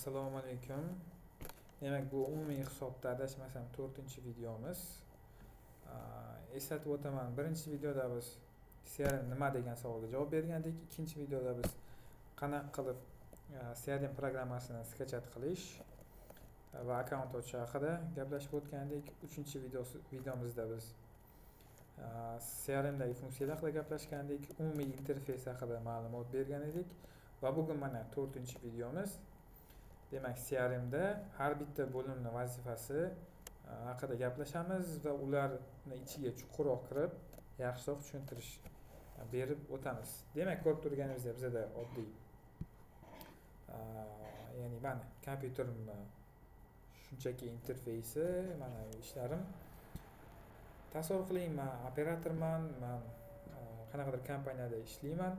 Assalomu alaykum. Demak, bu umumiy hisobda adashmasam 4-videomiz. Eslatib o'taman, birinchi videoda biz CRM nima degan savolga javob bergandik. Ikkinchi videoda biz qanaqa qilib CRM programmasini skachat qilish va akkaunt ochish haqida gaplashib o'tgandik. Uchinchi videomizda biz CRMdagi funksiyalar haqida gaplashgandik. Umumiy interfeys haqida ma'lumot bergan edik va bugun mana 4-videomiz. Demak, CRMda har bitta bo'limni vazifasi haqida gaplashamiz va ularni ichiga chuqurroq kirib, yaxshiroq tushuntirish berib o'tamiz. Demak, ko'rib turganingizdek, bizda oddiy ya'ni mana kompyuterimni shunchaki interfeysi, mana ishlarim. Tasavvur qiling, men operatorman, men qanaqadir kompaniyada ishlayman.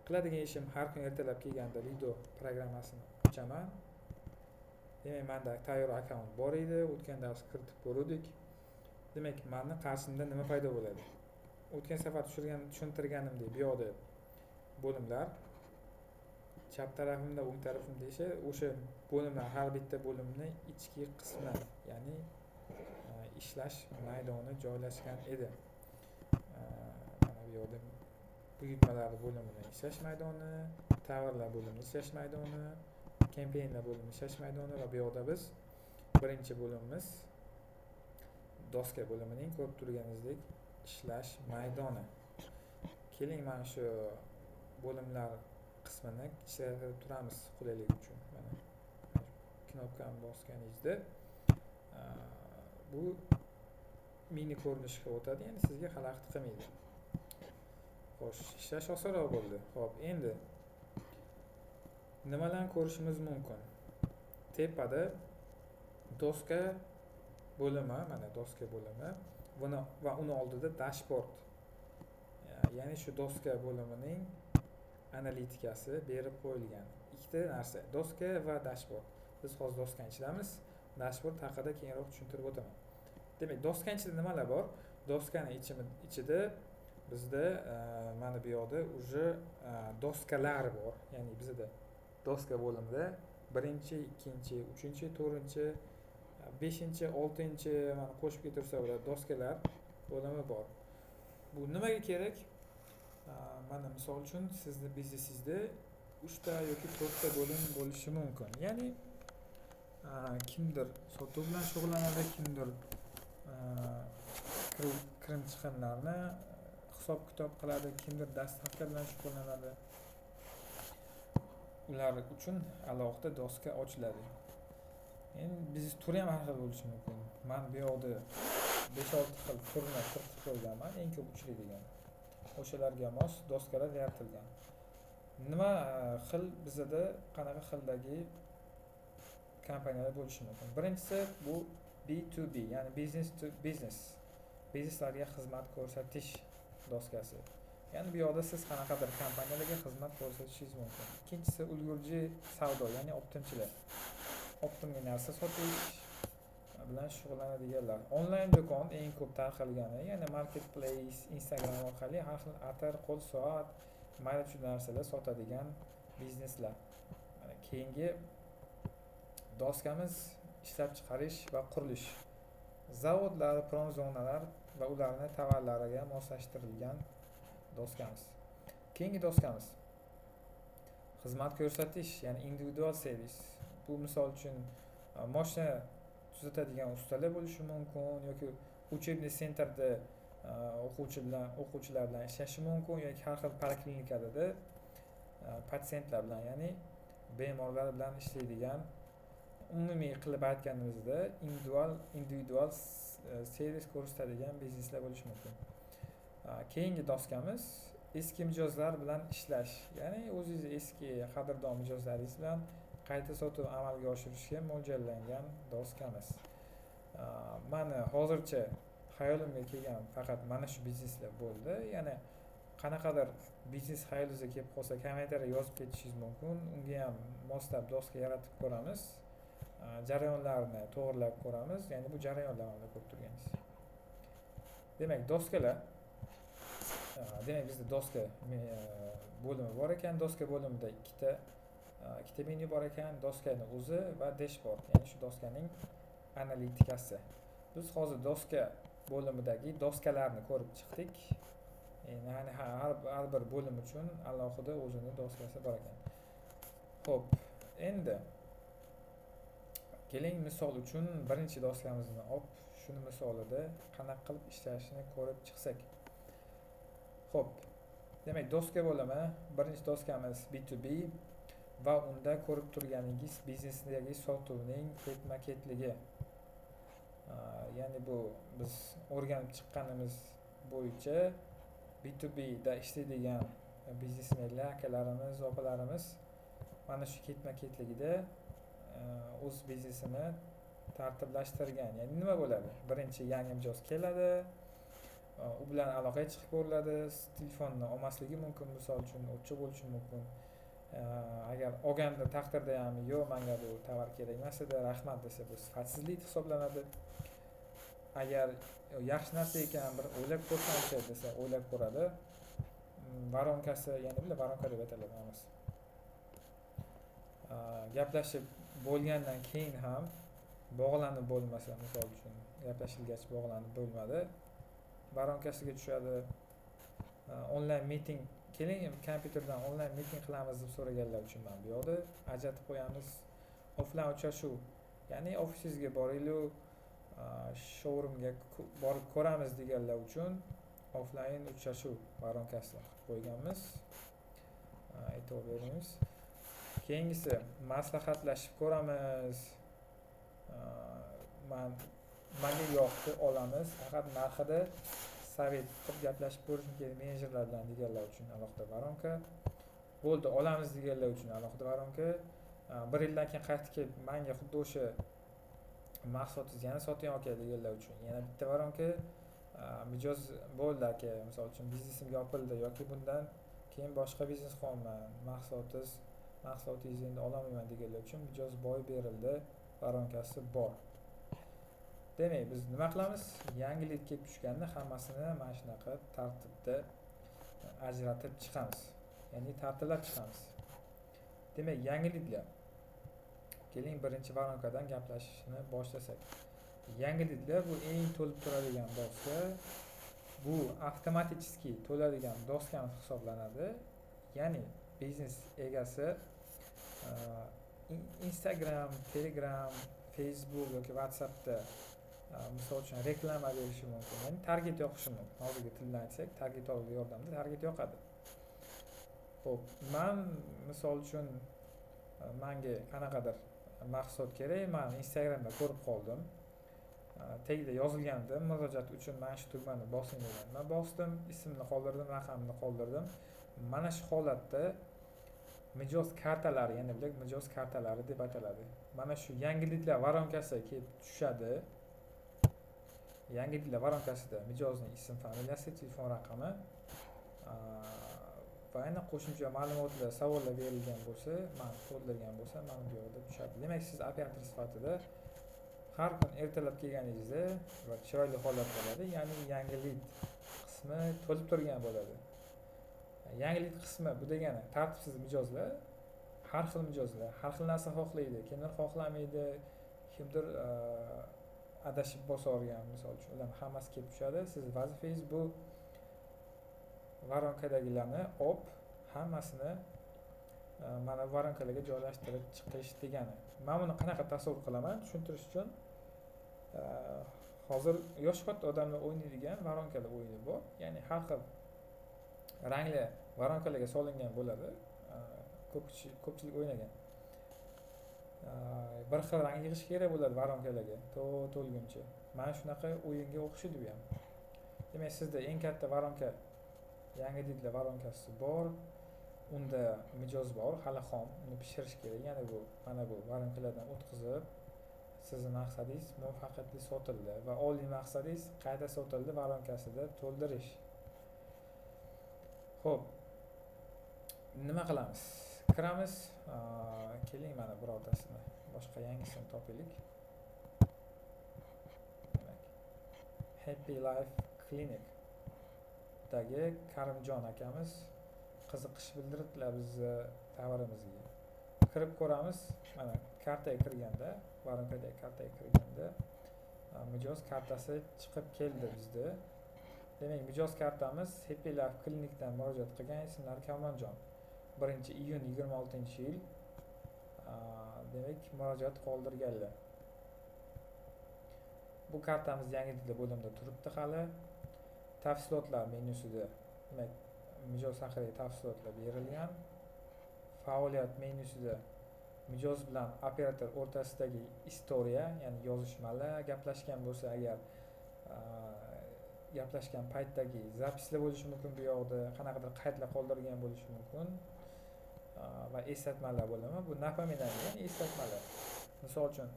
Qiladigan ishim har kun ertalab kelganda Lido programmasini ochaman. Demak, menda tayyor akkaunt bor edi, o'tgan dars kiritib ko'rdik. Demak, meni qarshimda nima paydo bo'ladi? O'tgan safar tushuntirganimdek, bu yoqda bo'limlar, chap tarafimda, o'ng tarafimda esa o'sha bo'limlar, har bitta bo'limni ichki qismi, ya'ni ishlash maydoni joylashgan edi. Mana bu yoqda buyurtmalar bo'limini ishlash maydoni, tovarlar bo'limini ishlash maydoni, kampanyalar bo'limi ishlash maydoni va bu yoqda biz birinchi bo'limimiz doska bo'limining ko'rib turganingizdek ishlash maydoni. Keling, mana shu bo'limlar qismini ishlatib turamiz qulaylik uchun. Mana knopkani bosganingizda bu mini ko'rinishga o'tadi, ya'ni sizga xalaqit qilmaydi. Xo'sh, ishlash osonroq bo'ldi. Xo'p, endi nimalarni ko'rishimiz mumkin? Tepada doska bo'limi, mana doska bo'limi, va uni oldida dashbord. Ya'ni shu doska bo'limining analitikasi berib qo'yilgan. Ikkita narsa, doska va dashbord. Biz hozir doskani ichidamiz, dashbord haqida keyinroq tushuntirib o'taman. Demak, doskani ichida nimalar bor? Doskani ichida bizda mana bu yoqda uje doskalar bor. Ya'ni bizda doska bo'limida 1-2, 3, 4, 5, 6 mana qo'shib ketirsa bo'ladi doskalar bo'limi bor. Bu nimaga kerak? Mana misol uchun sizni biznesingizda 3 ta yoki 4 ta bo'lim bo'lishi mumkin. Ya'ni kimdir sotuv bilan shug'ullanadi, kimdir kirim chiqimlarni hisob kitob qiladi, kimdir dastavka bilan shug'ullanadi. Ular uchun alohida doska ochiladi. Endi biznes turi ham har xil bo'lishi mumkin. Men bu yoqda 5-6 xil turni kiritib qo'yganman, eng ko'p uchraydigan. O'shalarga mos doskalar yaratilgan. Nima xil bizda qanaqa xildagi kompaniyalar bo'lishi mumkin? Birinchisi bu B2B, ya'ni business to business. Bizneslarga xizmat ko'rsatish doskasi. Ya'ni bu yoqda siz qanaqadir kompaniyalarga xizmat ko'rsatishingiz mumkin. Ikkinchisi ulgurji savdo, ya'ni optimchilar. Optimga narsa sotish bilan shug'ullanadiganlar. Onlayn do'kon eng ko'p tarqalgani, ya'ni marketplace, Instagram orqali har xil atar, qo'l soat, mayda shu narsalar sotadigan bizneslar. Keyingi doskamiz ishlab chiqarish va qurilish. Zavodlar, promzonalar va ularning tovarlariga moslashtirilgan doskamiz. Keyingi doskamiz xizmat ko'rsatish, ya'ni individual servis. Bu misol uchun mashina tuzatadigan ustalar bo'lishi mumkin yoki учебный sentrda o'quvchilar bilan ishlashi mumkin yoki har xil poliklinikada patsientlar bilan, ya'ni bemorlar bilan ishlaydigan, umumiy qilib aytganimizda individual servis ko'rsatadigan bizneslar bo'lishi mumkin. Keyingi doskamiz eski mijozlar bilan ishlash, ya'ni o'zingiz eski qadrdon mijozlaringiz bilan qayta sotuv amalga oshirishga mo'ljallangan doskamiz. Meni hozircha xayolimga kelgan faqat mana shu bizneslar bo'ldi. Ya'ni qanaqadir biznes xayolingizga kelib qolsa, kommentariyga yozib ketishingiz mumkin. Unga ham moslab doska yaratib ko'ramiz. Jarayonlarni to'g'rilab ko'ramiz. Ya'ni bu jarayonlarni ko'rib turganingiz. Demak, doskalar demak bizda doska bo'limi bor ekan. Doska bo'limida ikkita ikkita menyu bor ekan, doskani o'zi va dashbord, ya'ni shu doskaning analitikasi. Biz hozir doska bo'limidagi doskalarni ko'rib chiqdik. Ya'ni har bir bo'lim uchun alohida o'zini doskasi bor ekan. Xo'p, endi keling misol uchun birinchi doskamizni olib, shuni misolida qanaqa qilib ishlashini ko'rib chiqsak. Xo'p, demak doska bo'limi, birinchi doskamiz B2B va unda ko'rib turganingiz biznesdagi sotuvning ketma-ketligi. Ya'ni bu biz o'rganib chiqqanimiz bo'yicha B2B da ishlaydigan biznesmenlar, akalarimiz, opalarimiz mana shu ketma-ketligida o'z biznesini tartiblashtirgan. Ya'ni nima bo'ladi? Birinchi yangi mijoz keladi, u bilan aloqaga chiqib ko'riladi, telefonni olmasligi mumkin, misol uchun o'chib bo'lishi mumkin. Agar olganda taqdirda ham yo'q, menga bu tovar kerak emas edi, rahmat desa, bu sifatsizlik hisoblanadi. Agar yaxshi narsa ekan, bir o'ylab ko'rsamchi desa, o'ylab ko'radi. Varonkasi, ya'ni bular varonka deb ataladi hammasi. Gaplashib bo'lgandan keyin ham bog'lanib bo'lmasa, misol uchun gaplashilgach bog'lanib bo'lmadi, varonkasiga tushadi. Onlayn miting, keling kompyuterdan onlayn miting qilamiz deb so'raganlar uchun mana bu yoqda ajratib qo'yamiz. Offlayn uchrashuv, ya'ni ofisingizga boraylik, showroomga borib ko'ramiz deganlar uchun offlayn uchrashuv varonkasi qo'yganmiz. Aytib beramiz. Keyingisi maslahatlashib ko'ramiz. Menga yoqdi, olamiz, faqat narxida savet qilib gaplashib ko'rishim kerak menejerlar bilan deganlar uchun alohida varonka. Bo'ldi, olamiz deganlar uchun alohida varonka. Bir yildan keyin qaytib kelib, menga xuddi o'sha mahsulotingizni yana soting aka deganlar uchun yana bitta varonka. Mijoz bo'ldi aka, misol uchun biznesimga yopildi yoki bundan keyin boshqa biznes qilaman, mahsulotingizni endi ololmayman deganlar uchun mijoz boy berildi varonkasi bor. Demak, biz nima qilamiz? Yangilik kelib tushganda hammasini mana shunaqa tartibda ajratib chiqamiz. Ya'ni tartiblab chiqamiz. Demak, yangiliklar. Keling birinchi varonkadan gaplashishni boshlasak. Yangiliklar bu eng to'lib turadigan doska. Bu avtomatik to'ladigan doskamiz hisoblanadi. Ya'ni biznes egasi Instagram, Telegram, Facebook yoki WhatsAppda misol uchun reklama berishi mumkin. Ya'ni target yoqishi mumkin. Hozirgi tilda aytsak, target yordamida target yoqadi. Xo'p, men misol uchun menga qanaqadir mahsulot kerak, men Instagramda ko'rib qoldim. Tagida yozilganda murojaat uchun mana shu tugmani bosing degan. Men bosdim, ismimni qoldirdim, raqamimni qoldirdim. Mana shu holatda mijoz kartalari, ya'ni bular mijoz kartalari deb ataladi. Mana shu yangiliklar varonkasi kelib tushadi. Yangiliklar varonkasida mijozning ism, familiyasi, telefon raqami va yana qo'shimcha ma'lumotlar, savollar berilgan bo'lsa, men to'ldirgan bo'lsa, mana bu yerda tushadi. Demak, siz operator sifatida har kun ertalab kelganingizda va chiroyli holat bo'ladi, ya'ni yangilik qismi to'lib turgan bo'ladi. Yangilik qismi bu degani tartibsiz mijozlar, har xil mijozlar, har xil narsa xohlaydi, kimdir xohlamaydi, kimdir adashib bosorgan, misol uchun ularning hammasi kelib tushadi. Siz vazifangiz bu varonkadagilarni olib, hammasini mana varonkalarga joylashtirib chiqish degani. Men buni qanaqa tasavvur qilaman tushuntirish uchun, hozir yosh katta odamlar o'ynaydigan varonkalar o'yini bor. Ya'ni har xil rangli varonkalarga solingan bo'ladi. Ko'pchilik o'ynagan. Bir xil rang yig'ish kerak bo'ladi varonkalarga to'lguncha. Mana shunaqa o'yinga o'xshaydi bu ham. Demak, sizda eng katta varonka yangiliklar varonkasi bor. Unda mijoz bor, hali xom, uni pishirish kerak. Ya'ni bu mana bu varonkalardan o'tkazib, sizning maqsadingiz muvaffaqiyatli sotildi va oliy maqsadingiz qayta sotildi varonkasida to'ldirish. Xo'p, nima qilamiz? Kiramiz. Keling mana birortasini boshqa yangisini topaylik. Demak, Happy Life Clinic dagi Karimjon akamiz qiziqish bildiribdilar bizni tovarimizga. kirib ko'ramiz. Mana kartaga kirganda, baronkadagi kartaga kirganda mijoz kartasi chiqib keldi bizda. Demak, mijoz kartamiz Happy Life klinikdan murojaat qilgan ismlari Kamronjon. 1-iyun 26-yil demak murojaat qoldirganlar. Bu kartamiz yangi tilda bo'limda turibdi hali. Tafsilotlar menyusida demak mijoz haqidagi tafsilotlar berilgan. Faoliyat menyusida mijoz bilan operator o'rtasidagi istoriya, ya'ni yozishmalar, gaplashgan bo'lsa agar gaplashgan paytdagi zapislar bo'lishi mumkin, bu yoqda qanaqadir qaydlar qoldirgan bo'lishi mumkin va eslatmalar bo'limi. Bu napominание, ya'ni eslatmalar. Misol uchun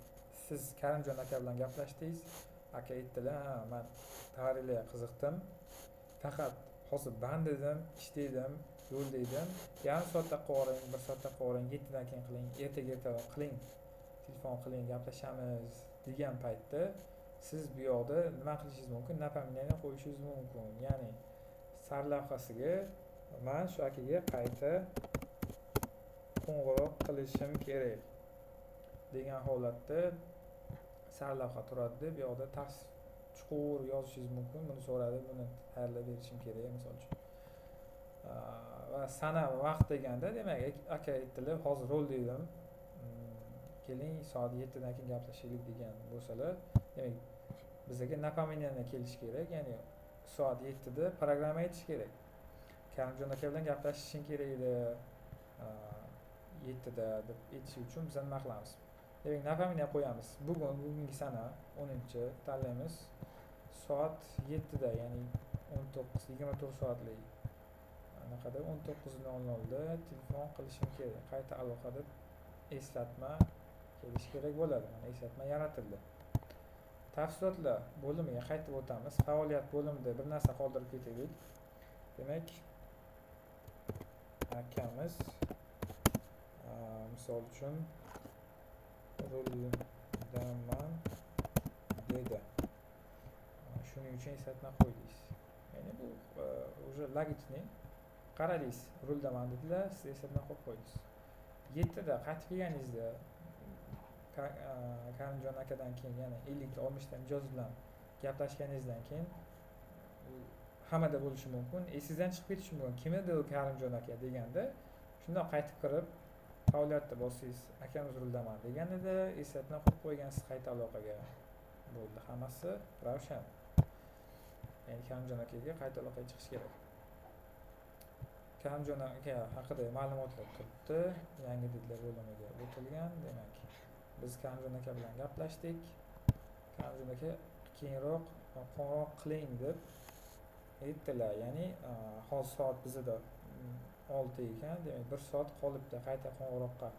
siz Karimjon aka bilan gaplashdingiz, aka aytdilar, men tarixga qiziqdim, faqat hozir band edim, ishda edim, yo'lda edim, yarim soatda qo'ring, 1 soatda qo'ring, 7dan keyin qiling, ertaga qiling, telefon qiling, gaplashamiz degan paytda siz bu yoqda nima qilishingiz mumkin? Napominание qo'yishingiz mumkin. Ya'ni sarlavhasiga men shu akaga qayta qo'ng'iroq qilishim kerak degan holatda sarlavha turadi. Bu yoqda chuqur yozishingiz mumkin. Buni so'radi, buni tayyorlab berishim kerak misol uchun. Va sana va vaqt deganda, demak aka aytdilar, hozir yo'lda edim, keling soat 7dan keyin gaplashaylik degan bo'lsalar, demak bizga napominание kelishi kerak, ya'ni soat 7da programma aytish kerak. Karimjon aka bilan gaplashishing kerak edi 7da deb aytish uchun biz nima qilamiz? Demak, napominание qo'yamiz. Bugungi sana 10-chi tanlaymiz. Soat 7da, ya'ni 24 soatlik anaqada 19:00da telefon qilishim kerak. Qayta aloqa deb eslatma kelishi kerak bo'ladi. Mana eslatma yaratildi. Tafsilotlar bo'limiga qaytib o'tamiz. Faoliyat bo'limida bir narsa qoldirib ketaylik. Demak, akamiz misol uchun ruldaman dedi. Shuning uchun eslatma qo'ydingiz. Ya'ni bu уже logichniy. Qaradingiz, ruldaman dedilar, siz eslatma qo'yib qo'ydingiz. 7da qaytib kelganingizda Karimjon akadan keyin yana 50-60 mijoz bilan gaplashganingizdan keyin hammada bo'lishi mumkin. Esingizdan chiqib ketishi mumkin. Kim edi u Karimjon aka deganda, shundoq qaytib kirib faoliyatda bo'lsangiz, akamiz ruldaman deganida eslatma qo'yib qo'ygansiz qayta aloqaga. Bo'ldi, hammasi ravshan. Ya'ni Karimjon akaga qayta aloqaga chiqish kerak. Karimjon aka haqida ma'lumotlar turibdi, yangi dillar bo'limiga o'tilgan. Demak, biz Karimjon aka bilan gaplashdik. Karimjon aka keyinroq qo'ng'iroq qiling deb aytdilar. Ya'ni hozir soat bizda 6 ekan, demak 1 soat qolibdi qayta qo'ng'iroqqa.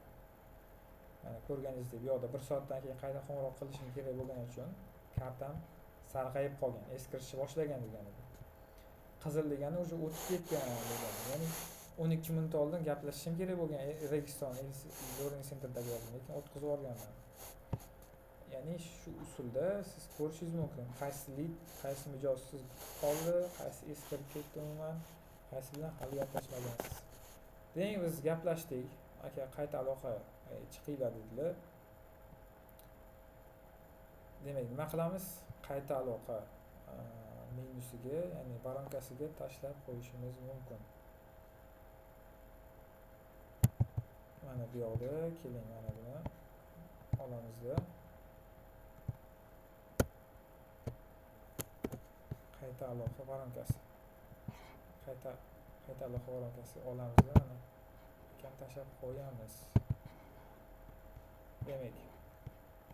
Mana ko'rganingizdek, bu yoqda 1 soatdan keyin qayta qo'ng'iroq qilishim kerak bo'lgani uchun kartam sarg'ayib qolgan, eskirishni boshlagan degani. Qizil degani уже o'tib ketgan degani. Ya'ni 12 minut oldin gaplashishim kerak bo'lgan Registon Learning Centerdagi lekin o'tkazib yuborganman. Ya'ni shu usulda siz ko'rishingiz mumkin, qaysi lead, qaysi mijoz siz qoldi, qaysi eskirib ketdi umuman, qaysi bilan hali gaplashmagansiz. Demak, biz gaplashdik, aka qayta aloqa chiqinglar dedilar. Demak, nima qilamiz? Qayta aloqa menyusiga, ya'ni baronkasiga tashlab qo'yishimiz mumkin. Mana bu yoqda keling, mana buni olamizda. Qayta aloqa baronkasi. Qayta aloqa baronkasi olamizda, mana kam tashlab qo'yamiz. Demak,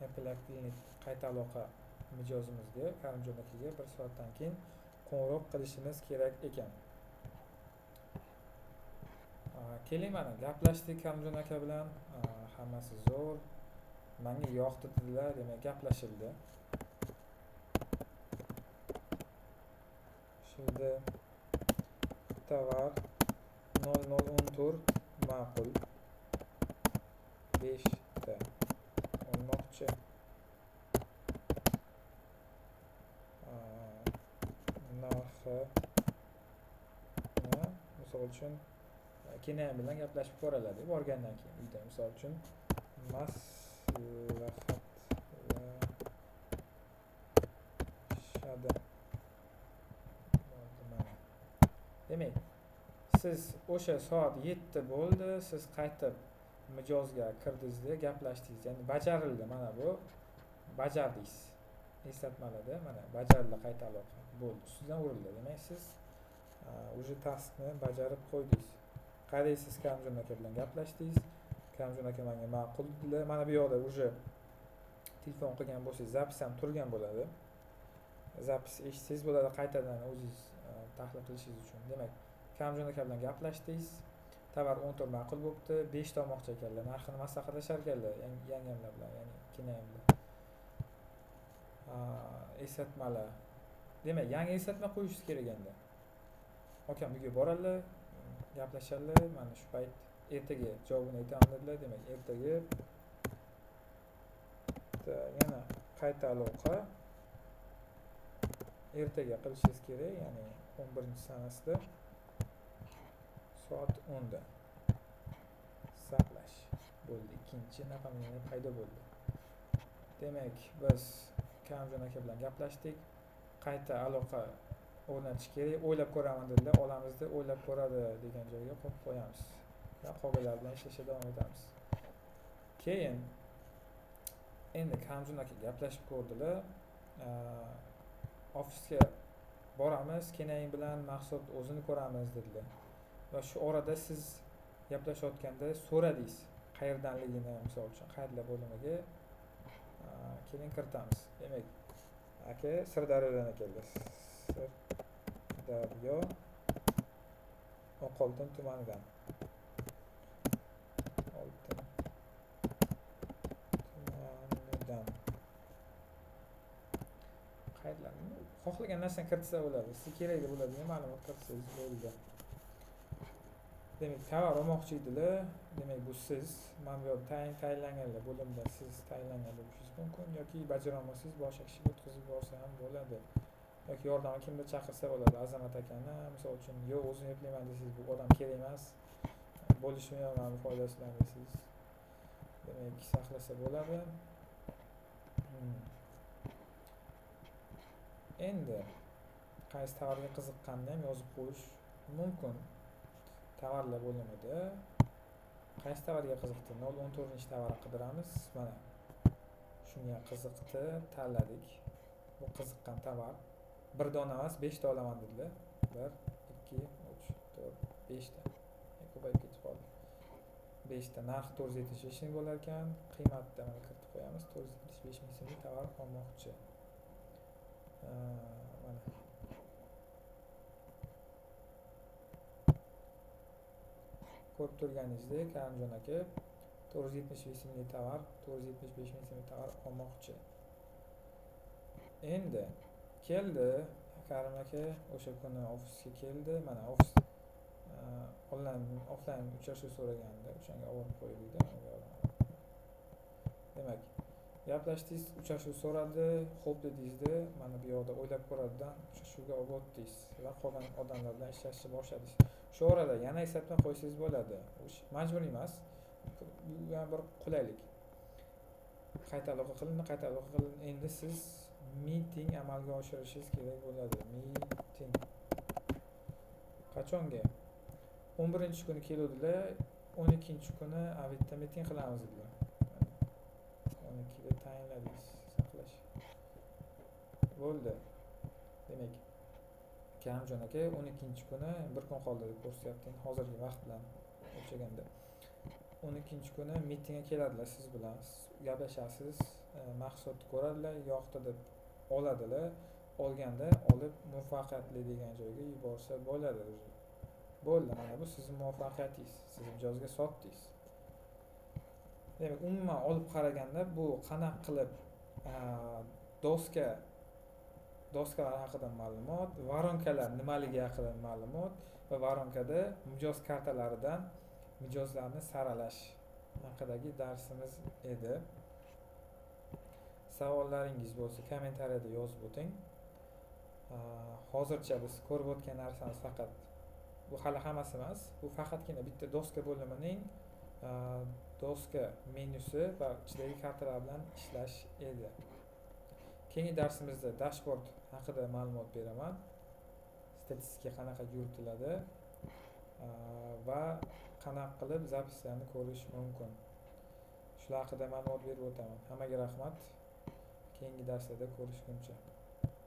Happy Life Clinic qayta aloqa mijozimizga, Karimjon akaga 1 soatdan keyin qo'ng'iroq qilishimiz kerak ekan. Keling, mana gaplashdik Karimjon aka bilan, hammasi zo'r, menga yoqdi dedilar, demak gaplashildi. Shunda tovar 0014 ma'qul 5 ta olmoqchi. Narxi misol uchun kenayam bilan gaplashib ko'raladi borgandan keyin uyda. Misol uchun maslahatlashadi. Demak, siz o'sha soat 7 bo'ldi, siz qaytib mijozga kirdingizda gaplashdingiz. Ya'ni bajarildi, mana bu bajardingiz. Eslatmalarda mana bajarildi, qayta aloqa bo'ldi, ustidan urildi. Demak, siz o'sha taskni bajarib qo'ydingiz. Qaraysiz, Kamjon aka bilan gaplashdingiz. Kamjon aka menga ma'qul dedilar. Mana bu yoqda o'sha telefon qilgan bo'lsangiz, zapis ham turgan bo'ladi. Zapis eshitsangiz bo'ladi qaytadan o'zingiz tahlil qilishingiz uchun. Demak, Kamjon aka bilan gaplashdingiz. Tovar 14 ma'qul bo'libdi, 5 ta olmoqchi ekanlar. Narxini maslahatlashar ekanlar, yangamlar bilan, ya'ni kenayam bilan. Eslatmalar. Demak, yangi eslatma qo'yishingiz kerak endi. Akam uyga boradilar, gaplashadilar. Mana shu payt ertaga javobini aytaman dedilar. Demak, ertaga yana qayta aloqa ertaga qilishingiz kerak, ya'ni 11-sanasida soat 10 da saqlash bo'ldi. Ikkinchi raqamlar paydo bo'ldi. Demak, biz Kamjon aka bilan gaplashdik. Qayta aloqa o'rnatish kerak. O'ylab ko'raman dedilar. Olamiz deb o'ylab ko'radi degan joyga qo'yib qo'yamiz. Va qolganlar bilan ishlashga davom etamiz. Keyin endi Kamjon aka gaplashib ko'rdilar. Ofisga boramiz, kenaying bilan maqsad o'zini ko'ramiz dedilar. Va shu orada siz gaplashayotganda so'radingiz qayerdanligini, misol uchun qayerlar bo'limiga keling kiritamiz. Demak, aka Sirdaryodan ekanlar. Sirdaryo Oqoltin tumanidan. Oltin tumanidan. Qayerlarni xohlagan narsani kiritsa bo'ladi. Sizga kerak bo'ladigan ma'lumot kiritsangiz bo'ldi. Demak, tovar olmoqchi edilar. Demak, bu siz mana bu yerda tayinlanganlar bo'limda siz tayinlangan bo'lishingiz mumkin yoki bajara olmasangiz boshqa kishi o'tkazib borsa ham bo'ladi. Yoki yordamga kimdir chaqirsa bo'ladi. Azamat akani, misol uchun, yo'q o'zim eplayman desangiz, bu odam kerak emas. Bo'lishmayman foydasidan desangiz. Demak, saqlasa bo'ladi. Endi qaysi tovarga qiziqqanini ham yozib qo'yish mumkin. Tovarlar bo'limida qaysi tovarga qiziqdi? 014-tovarni qidiramiz. Mana shunga qiziqdi, tanladik. Bu qiziqqan tovar. Bir dona emas, 5 ta olaman dedilar. 1, 2, 3, 4, 5 ta. Ko'payib ketib qoldi. 5 ta. Narx 475 ming bo'lar ekan. Qiymatni mana kiritib qo'yamiz. 475 ming so'mlik tovar olmoqchi. Mana ko'rib turganingizdek, Kamjon aka 475 ming tovar, 475 ming so'mlik tovar olmoqchi. Endi keldi, Karim aka o'sha kuni ofisga keldi. Mana ofis offline uchrashuv so'raganda o'shanga olib qo'yildi. Demak, gaplashdingiz, uchrashuv so'radi, xo'p dedingizda, mana bu yoqda o'ylab ko'radidan uchrashuvga olib o'tdingiz va qolgan odamlar bilan ishlashni boshladingiz. Shu orada yana eslatma qo'ysangiz bo'ladi. Majburiy emas. Bu ham bir qulaylik. Qayta aloqa qilindi, qayta aloqa qilindi. Endi siz meeting amalga oshirishingiz kerak bo'ladi. Meeting. Qachonga? 11-kuni keluvdilar, 12-kuni avitda meeting qilamiz dedilar. 12ga tayinladingiz, saqlash. Bo'ldi. Demak, Kamjon aka 12-kuni bir kun qoldi deb ko'rsatyapti. Hozirgi vaqt bilan o'lchaganda 12-kuni mitingga keladilar siz bilan. Gaplashasiz, maqsadni ko'radilar, yoqdi deb oladilar. Olganda olib muvaffaqiyatli degan joyga yuborsa bo'ladi. Bo'ldi, mana bu sizning muvaffaqiyatingiz. Siz mijozga sotdingiz. Demak, umuman olib qaraganda bu qanaqa qilib doskalar haqida ma'lumot, varonkalar nimaligi haqida ma'lumot va varonkada mijoz kartalaridan mijozlarni saralash haqidagi darsimiz edi. Savollaringiz bo'lsa kommentariyada yozib o'ting. Hozircha biz ko'rib o'tgan narsamiz faqat bu hali hammasi emas. Bu faqatgina bitta doska bo'limining doska menyusi va ichidagi kartalar bilan ishlash edi. Keyingi darsimizda dashbord haqida ma'lumot beraman. Statistika qanaqa yuritiladi va qanaqa qilib zapislarni ko'rish mumkin. Shular haqida ma'lumot berib o'taman. Hammaga rahmat. Keyingi darslarda ko'rishguncha.